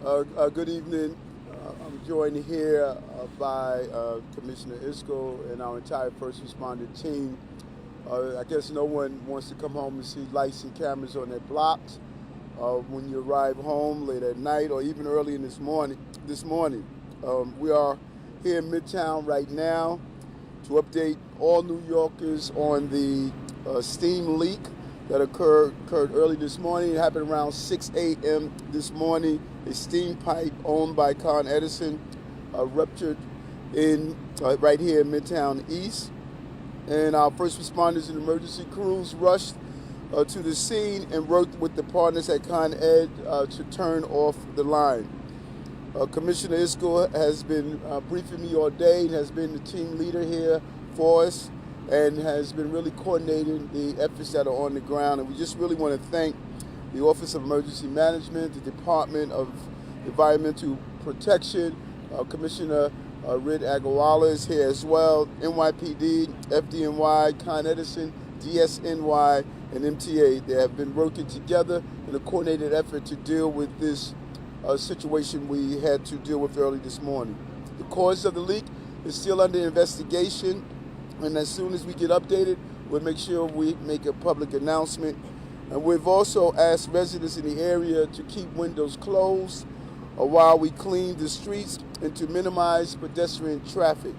Good evening. I'm joined here by Commissioner Isco and our entire first responder team. I guess no one wants to come home and see lights and cameras on their blocks when you arrive home late at night or even early in this morning. We are here in Midtown right now to update all New Yorkers on the steam leak that occurred early this morning. It happened around 6 a.m. this morning. A steam pipe owned by Con Edison ruptured in right here in Midtown East. And our first responders and emergency crews rushed to the scene and worked with the partners at Con Ed to turn off the line. Commissioner Isco has been briefing me all day and has been the team leader here for us and has been really coordinating the efforts that are on the ground. And we just really want to thank the Office of Emergency Management, the Department of Environmental Protection, Commissioner Rid Agrawala is here as well, NYPD, FDNY, Con Edison, DSNY, and MTA. They have been working together in a coordinated effort to deal with this situation we had to deal with early this morning. The cause of the leak is still under investigation, and as soon as we get updated, we'll make sure we make a public announcement. And we've also asked residents in the area to keep windows closed while we clean the streets and to minimize pedestrian traffic.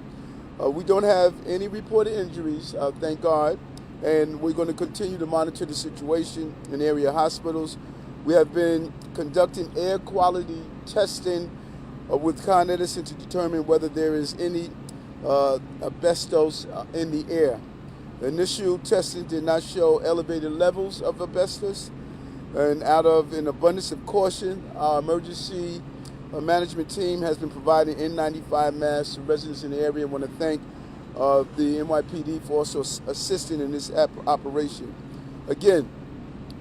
We don't have any reported injuries, thank God, and we're going to continue to monitor the situation in area hospitals. We have been conducting air quality testing with Con Edison to determine whether there is any asbestos in the air. The initial testing did not show elevated levels of asbestos, and out of an abundance of caution, our emergency management team has been providing N95 masks to residents in the area. I want to thank the NYPD for also assisting in this operation. Again,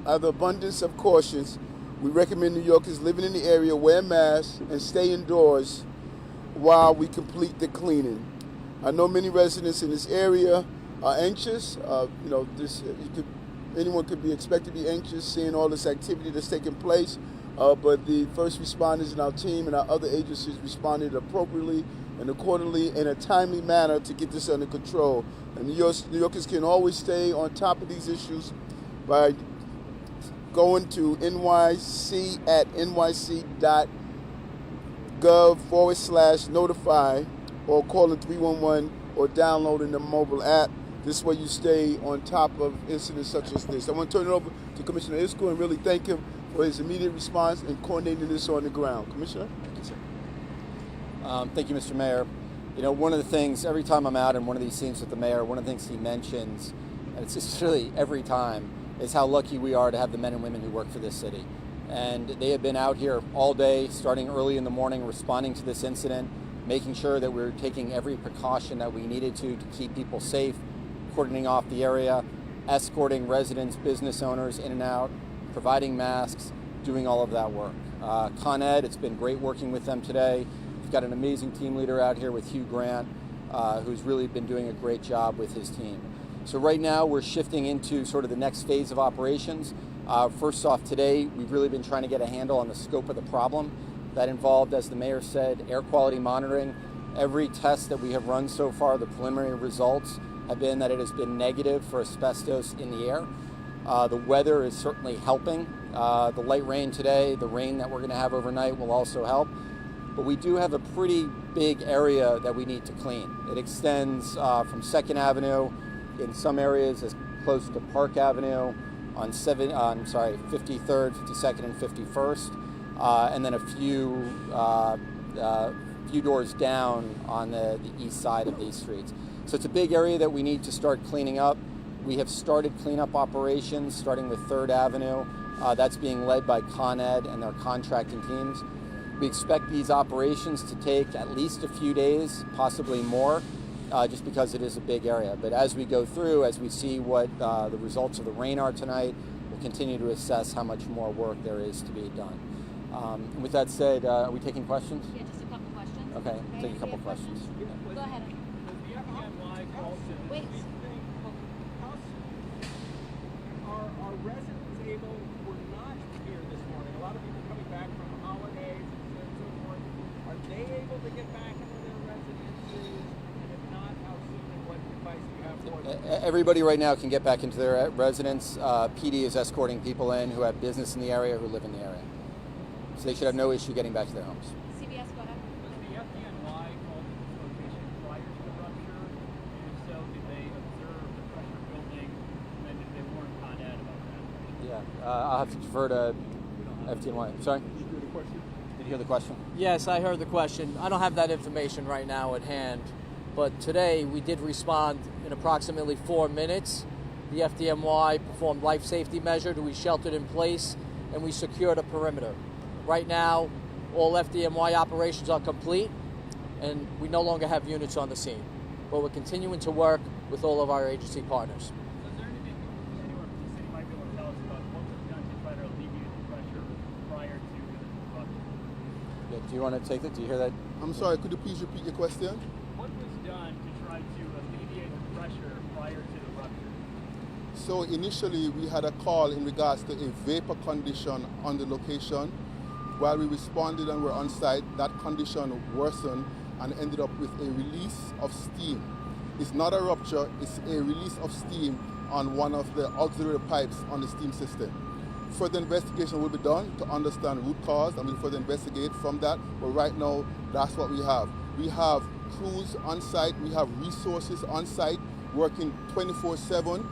out of abundance of cautions, we recommend New Yorkers living in the area wear masks and stay indoors while we complete the cleaning. I know many residents in this area are anxious. Anyone could be expected to be anxious seeing all this activity that's taking place, but the first responders in our team and our other agencies responded appropriately and accordingly in a timely manner to get this under control. And New Yorkers can always stay on top of these issues by going to nyc.nyc.gov/notify or calling 311 or downloading the mobile app. This way you stay on top of incidents such as this. I want to turn it over to Commissioner Isco and really thank him for his immediate response and coordinating this on the ground. Commissioner? Thank you, sir. Thank you, Mr. Mayor. You know, one of the things, every time I'm out in one of these scenes with the mayor, one of the things he mentions, and it's just really every time, is how lucky we are to have the men and women who work for this city. And they have been out here all day, starting early in the morning, responding to this incident, making sure that we're taking every precaution that we needed to keep people safe, cordoning off the area, escorting residents, business owners in and out, providing masks, doing all of that work. Con Ed, it's been great working with them today. We've got an amazing team leader out here with Hugh Grant, who's really been doing a great job with his team. So right now we're shifting into sort of the next phase of operations. First off, today we've really been trying to get a handle on the scope of the problem. That involved, as the mayor said, air quality monitoring. Every test that we have run so far, the preliminary results have been that it has been negative for asbestos in the air. The weather is certainly helping. The light rain today, the rain that we're going to have overnight will also help. But we do have a pretty big area that we need to clean. It extends from 2nd Avenue, in some areas as close to Park Avenue, on 53rd, 52nd, and 51st. And then a few doors down on the east side of these streets. So it's a big area that we need to start cleaning up. We have started cleanup operations starting with 3rd Avenue. That's being led by Con Ed and their contracting teams. We expect these operations to take at least a few days, possibly more, just because it is a big area. But as we go through, as we see what the results of the rain are tonight, we'll continue to assess how much more work there is to be done. And with that said, are we taking questions? Yeah, just a couple questions. Okay, take a couple questions. Go ahead. Wait. Are residents able, who are not here this morning, a lot of people coming back from holidays, able to get back into their residences? And if not, how soon and what advice do you have for them? Everybody right now can get back into their residence. PD is escorting people in who have business in the area, who live in the area. So they should have no issue getting back to their homes. CBS, go ahead. Was the FDNY called to this location prior to the rupture? And if so, did they observe the pressure building? And then did they warn Con Ed about that? Yeah, I'll have to defer to FDNY. Sorry? Did you hear the question? Did you hear the question? Yes, I heard the question. I don't have that information right now at hand, but today we did respond in approximately 4 minutes. The FDNY performed life safety measures. We sheltered in place and we secured a perimeter. Right now, all FDNY operations are complete and we no longer have units on the scene, but we're continuing to work with all of our agency partners. So is there anything anyone from the city might be able to tell us about what was done to try to alleviate the pressure prior to the rupture? Yeah, do you want to take it? Do you hear that? I'm sorry, could you please repeat your question? What was done to try to alleviate the pressure prior to the rupture? So initially we had a call in regards to a vapor condition on the location. While we responded and were on site, that condition worsened and ended up with a release of steam. It's not a rupture, it's a release of steam on one of the auxiliary pipes on the steam system. Further investigation will be done to understand root cause and we'll further investigate from that, but right now that's what we have. We have crews on site, we have resources on site working 24/7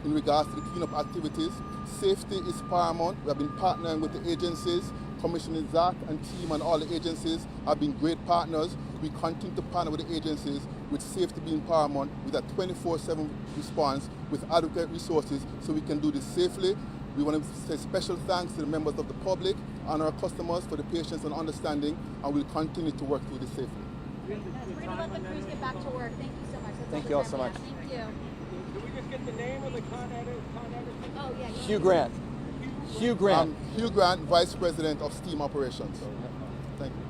in regards to the cleanup activities. Safety is paramount. We have been partnering with the agencies. Commissioner Zach and team and all the agencies have been great partners. We continue to partner with the agencies with safety being paramount with a 24/7 response with adequate resources so we can do this safely. We want to say special thanks to the members of the public and our customers for the patience and understanding, and we'll continue to work through this safely. We're going to let the crews get back to work. Thank you so much. That's Thank you all so the time much. we have. Thank you. Did we just get the name of the Con Ed? Oh, yeah. Hugh Grant. Hugh Grant. Hugh Grant, Vice President of Steam Operations. Thank you.